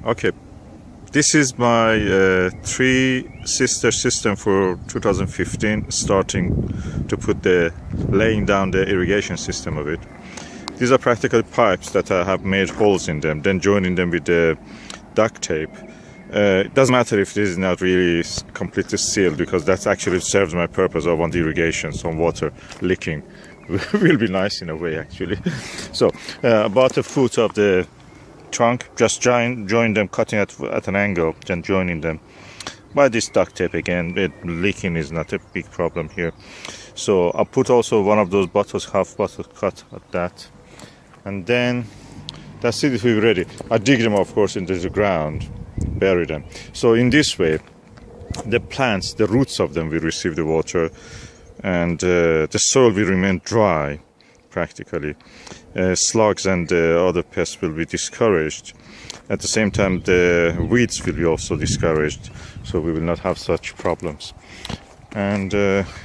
Okay, this is my three sister system for 2015, starting to put laying down the irrigation system of it. These are practically pipes that I have made holes in them, then joining them with the duct tape. It doesn't matter if this is not really completely sealed, because that actually serves my purpose. I want irrigation, some water leaking will be nice in a way actually. So about a foot of the trunk, just join them, cutting at an angle, then joining them by this duct tape again. Leaking is not a big problem here. So I'll put also one of those bottles, half bottle cut at that, and then that's it. We're ready. I dig them, of course, into the ground, bury them. So in this way, the plants, the roots of them will receive the water, and the soil will remain dry practically. Slugs and other pests will be discouraged. At the same time, the weeds will be also discouraged, so we will not have such problems. And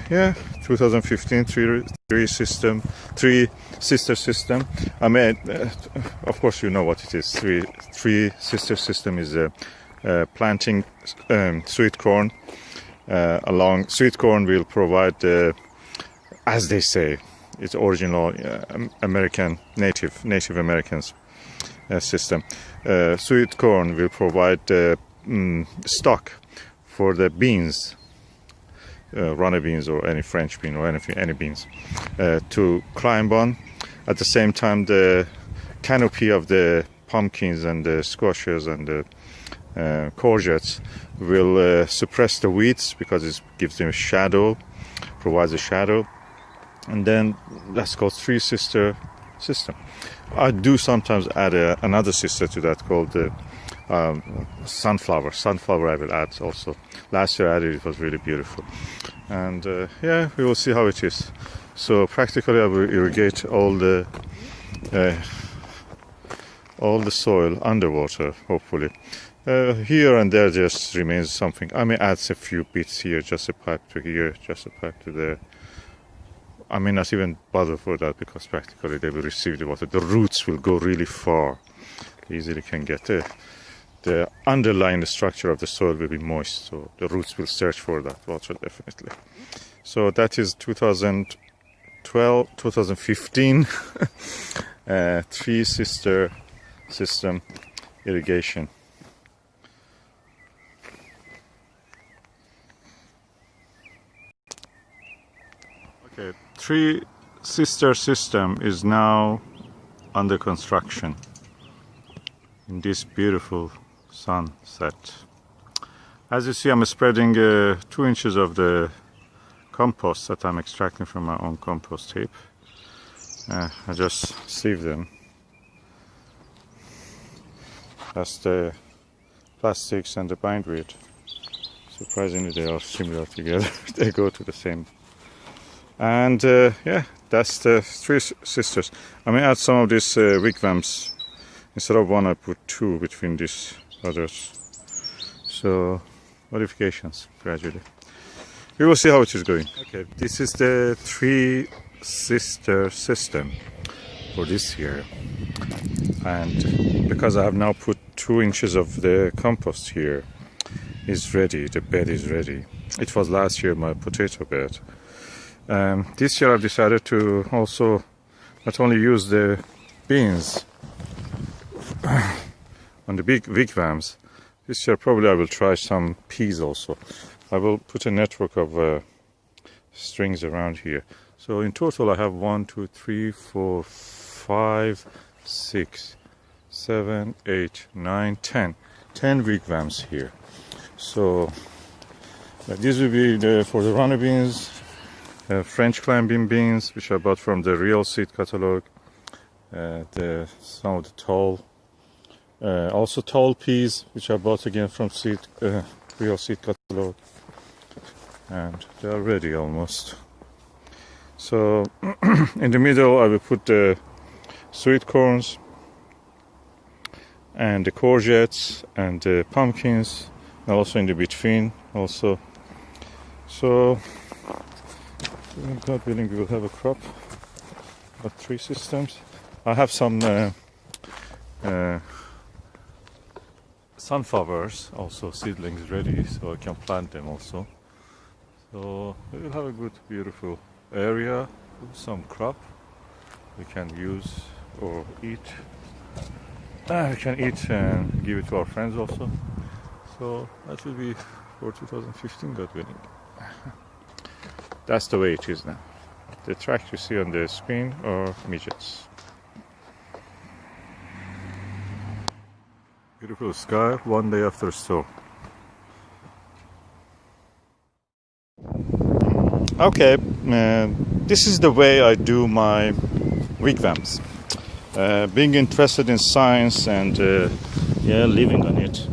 yeah, 2015 three sister system. I mean, of course you know what it is. Three sister system is planting sweet corn. Along sweet corn will provide, as they say, it's original American Native Americans system. Sweet corn will provide stock for the beans, runner beans or any French bean or any beans to climb on. At the same time, the canopy of the pumpkins and the squashes and the courgettes will suppress the weeds, because it gives them a shadow, provides a shadow. And then that's called three sister system. I do sometimes add another sister to that called sunflower. Sunflower I will add also. Last year I added it, was really beautiful. And yeah, we will see how it is. So practically I will irrigate all the soil underwater, hopefully. Here and there just remains something. I may add a few bits here, just a pipe to here, just a pipe to there. I may not even bother for that, because practically they will receive the water. The roots will go really far. They easily can get the underlying structure of the soil will be moist, so the roots will search for that water definitely. So that is 2015 three sister system irrigation. Okay, three sister system is now under construction in this beautiful sunset. As you see, I'm spreading 2 inches of the compost that I'm extracting from my own compost heap. I just sieve them. That's the plastics and the bindweed. Surprisingly, they are similar together. They go to the same. And yeah, that's the three sisters. I may add some of these wigwams. Instead of one, I put two between these others. So modifications gradually. We will see how it is going. Okay, this is the three sister system for this year. And because I have now put 2 inches of the compost here, is ready. The bed is ready. It was last year my potato bed. This year I've decided to also not only use the beans on the big wigwams. This year probably I will try some peas also. I will put a network of strings around here. So in total I have 1, 2, 3, 4, 5, 6, 7, 8, 9, 10 wigwams here. So these will be for the runner beans, French climbing beans, which I bought from the Real Seed catalog. Some of the tall, also tall peas, which I bought again from Real Seed catalog, and they are ready almost. So in the middle I will put the sweet corns, and the courgettes and the pumpkins, and also in the between also. So God willing, we will have a crop of 3 systems. I have some sunflowers also, seedlings ready, so I can plant them also. So we will have a good beautiful area with some crop we can use or eat. We can eat and give it to our friends also. So that will be for 2015, God willing. That's the way it is now. The tracks you see on the screen are midgets. Beautiful sky, one day after storm. Okay, this is the way I do my wigwams. Being interested in science and living on it.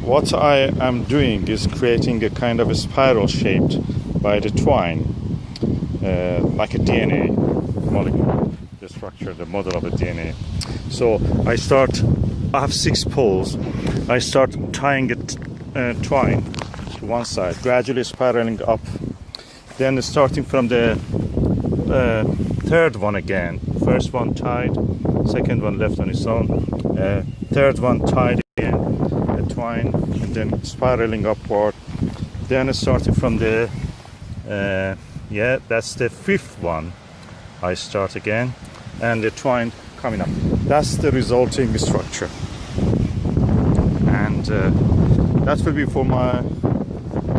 What I am doing is creating a kind of a spiral shaped by the twine, like a DNA molecule, the structure, the model of a DNA. So I have 6 poles. I start tying it twine to one side, gradually spiraling up. Then starting from the third one again, first one tied, second one left on its own, third one tied again, a twine, and then spiraling upward. Then starting from the that's the 5th one. I start again, and the twine coming up. That's the resulting structure, and that will be for my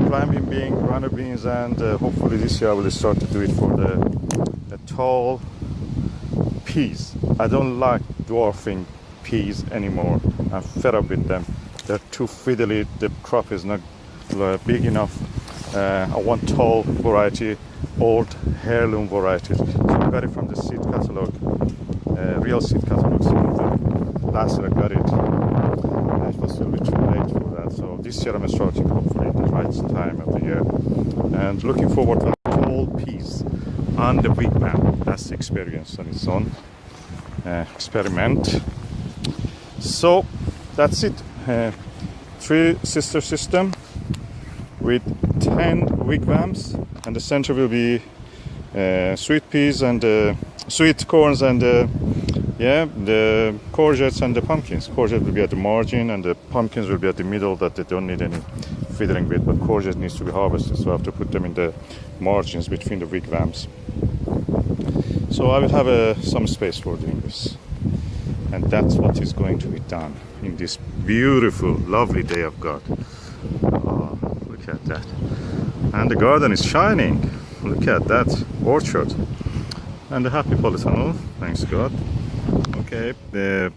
climbing bean, runner beans, and hopefully this year I will start to do it for the tall peas. I don't like dwarfing peas anymore. I'm fed up with them. They're too fiddly. The crop is not big enough. I want tall variety, old heirloom varieties. So I got it from the seed catalog, real seed catalog. So last year I got it. It was a little bit too late for that. So this year I'm starting hopefully at the right time of the year. And looking forward to tall peas on the wigwam. That's the experience on its own. Experiment. So that's it. 3 sister system with 10 wigwams, and the center will be sweet peas and sweet corns and the courgettes and the pumpkins. Courgette will be at the margin and the pumpkins will be at the middle, that they don't need any fiddling with, but courgette needs to be harvested, so I have to put them in the margins between the wigwams. So I will have some space for doing this, and that's what is going to be done in this beautiful, lovely day of God. Oh, look at that. And the garden is shining. Look at that orchard. And the happy polytunnel, thanks God. Okay, the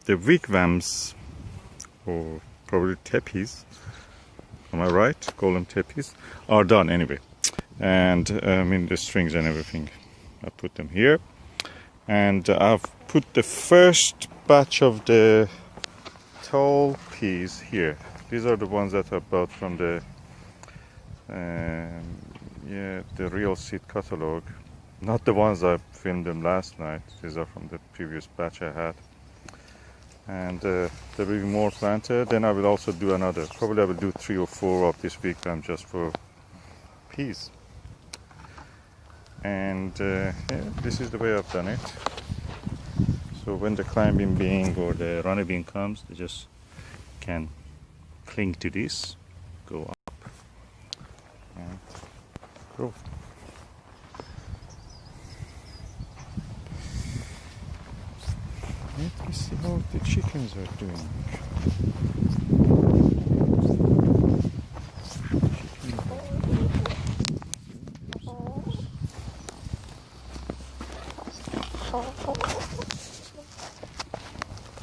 wigwams, or probably tepees, am I right? Call them tepees, are done anyway. And I mean the strings and everything. I put them here. And I've put the first batch of the tall peas here. These are the ones that I bought from the real seed catalog. Not the ones I filmed them last night. These are from the previous batch I had. And there will be more planted. Then I will also do another. Probably I will do 3 or 4 of this wigwam just for peas. And this is the way I've done it. So when the climbing bean or the runner bean comes, they just can cling to this, go up, and grow. Let me see how the chickens are doing.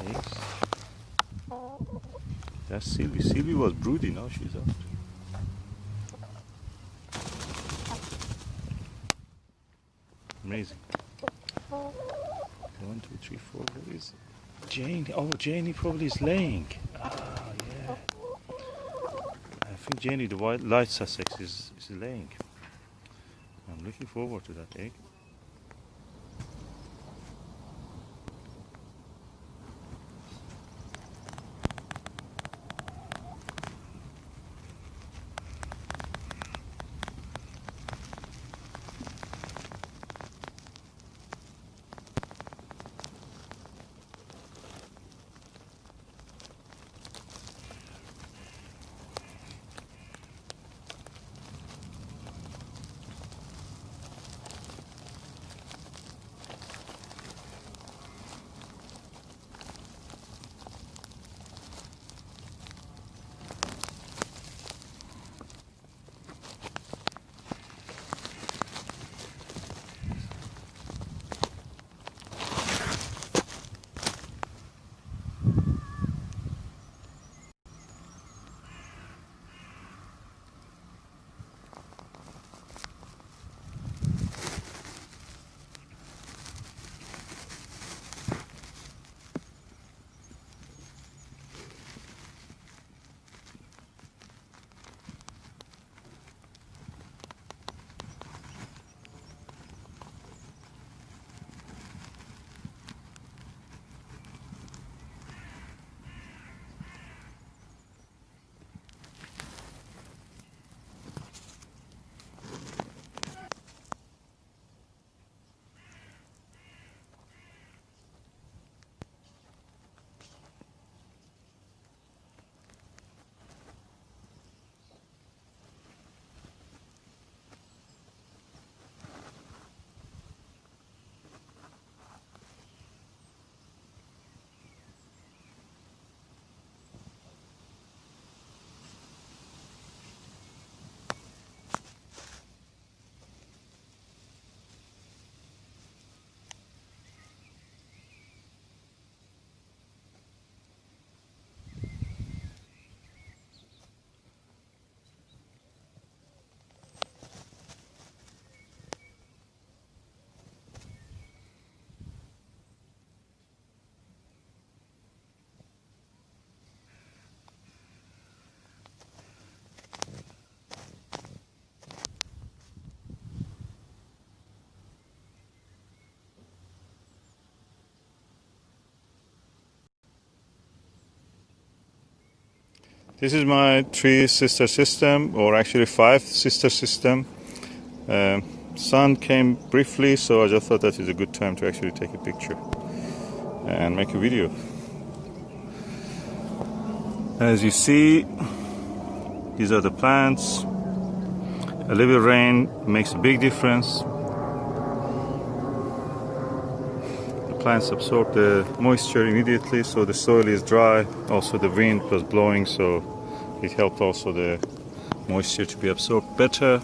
Eggs. That's Sylvie. Sylvie was broody, now she's out. Amazing. 1, 2, 3, 4. Where is Janie? Oh, Janie probably is laying. Ah, yeah. I think Janie, the white light Sussex, is laying. I'm looking forward to that egg. This is my 3 sister system, or actually 5 sister system. Sun came briefly, so I just thought that is a good time to actually take a picture and make a video. As you see, these are the plants. A little rain makes a big difference. The plants absorb the moisture immediately, so the soil is dry. Also the wind was blowing, so it helped also the moisture to be absorbed better.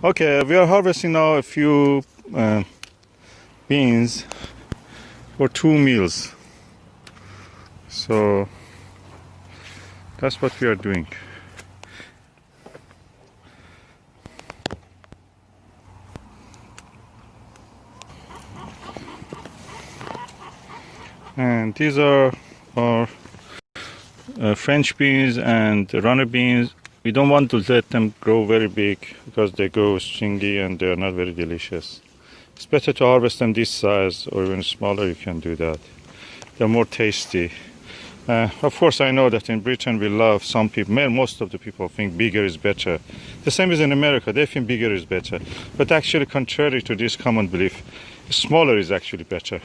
Okay, we are harvesting now a few beans for 2 meals. So that's what we are doing. And these are our French beans and runner beans. We don't want to let them grow very big because they go stringy and they are not very delicious. It's better to harvest them this size, or even smaller you can do that. They're more tasty. Of course, I know that in Britain we love, some people, most of the people think bigger is better. The same as in America, they think bigger is better. But actually, contrary to this common belief, smaller is actually better.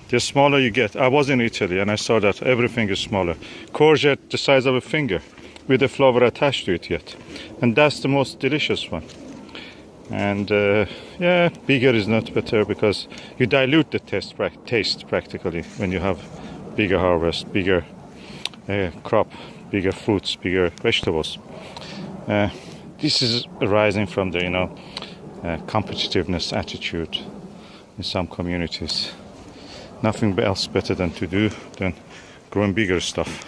The smaller you get. I was in Italy and I saw that everything is smaller. Courgette the size of a finger, with the flower attached to it yet. And that's the most delicious one. And yeah, bigger is not better because you dilute the taste practically when you have bigger harvest, bigger crop. bigger fruits, bigger vegetables. This is arising from the competitiveness attitude in some communities. Nothing else better than to do than growing bigger stuff.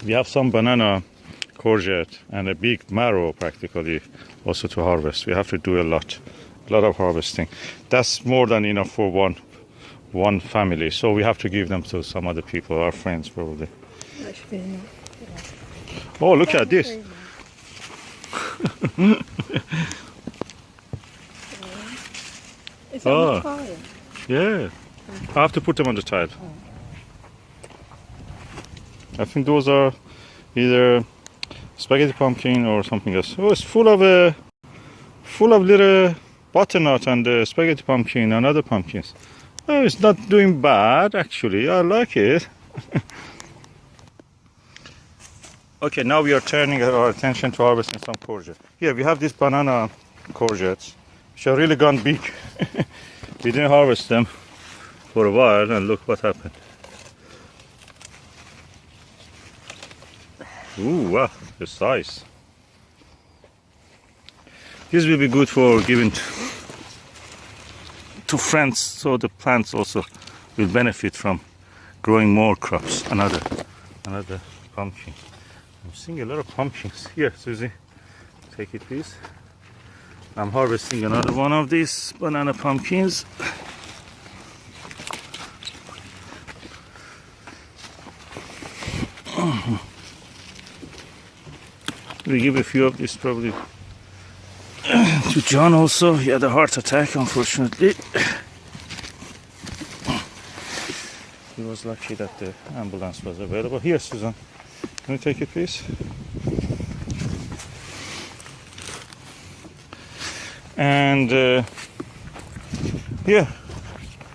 We have some banana, courgette, and a big marrow practically also to harvest. We have to do a lot of harvesting. That's more than enough for one family. So we have to give them to some other people, our friends probably. Oh, look at this. Is that on the tile? Yeah. I have to put them on the tile. I think those are either spaghetti pumpkin or something else. Oh, it's full of little butternut and spaghetti pumpkin and other pumpkins. Oh, it's not doing bad actually. I like it. Okay, now we are turning our attention to harvesting some courgette. Here we have these banana courgettes, which are really gone big. We didn't harvest them for a while, and look what happened. Ooh, wow, the size. This will be good for giving to friends, so the plants also will benefit from growing more crops. Another pumpkin. I'm seeing a lot of pumpkins. Here, Susie, take it please. I'm harvesting another one of these banana pumpkins. We give a few of these probably to John also. He had a heart attack, unfortunately. He was lucky that the ambulance was available. Here, Susan, can you take it, please? And yeah,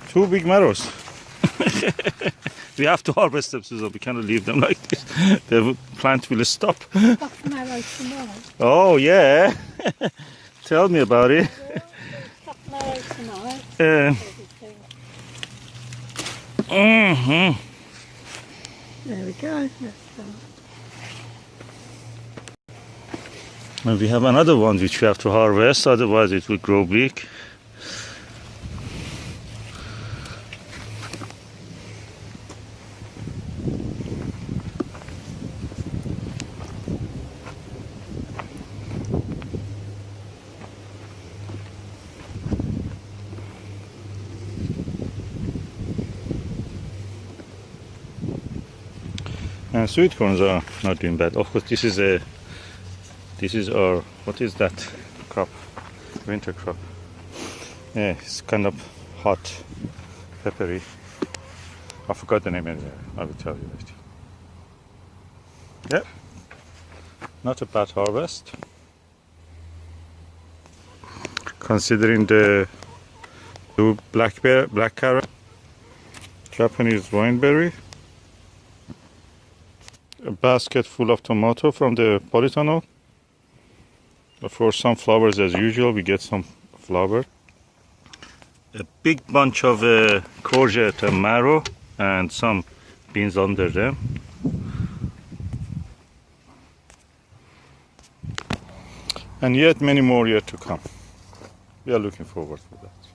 2 big marrows. We have to harvest them, Susan. We cannot leave them like this. The plant will stop. Marrow tonight. Oh yeah. Tell me about it. Marrow tonight. There we go. And we have another one which we have to harvest, otherwise it will grow big. And sweet corns are not doing bad. Of course, this is our, what is that crop? Winter crop. Yeah, it's kind of hot, peppery. I forgot the name anyway. I will tell you later. Yep, not a bad harvest. Considering the blue black carrot, Japanese wineberry, a basket full of tomato from the polytunnel. For sunflowers, as usual, we get some flower. A big bunch of courgette and marrow, and some beans under them. And yet many more yet to come. We are looking forward to that.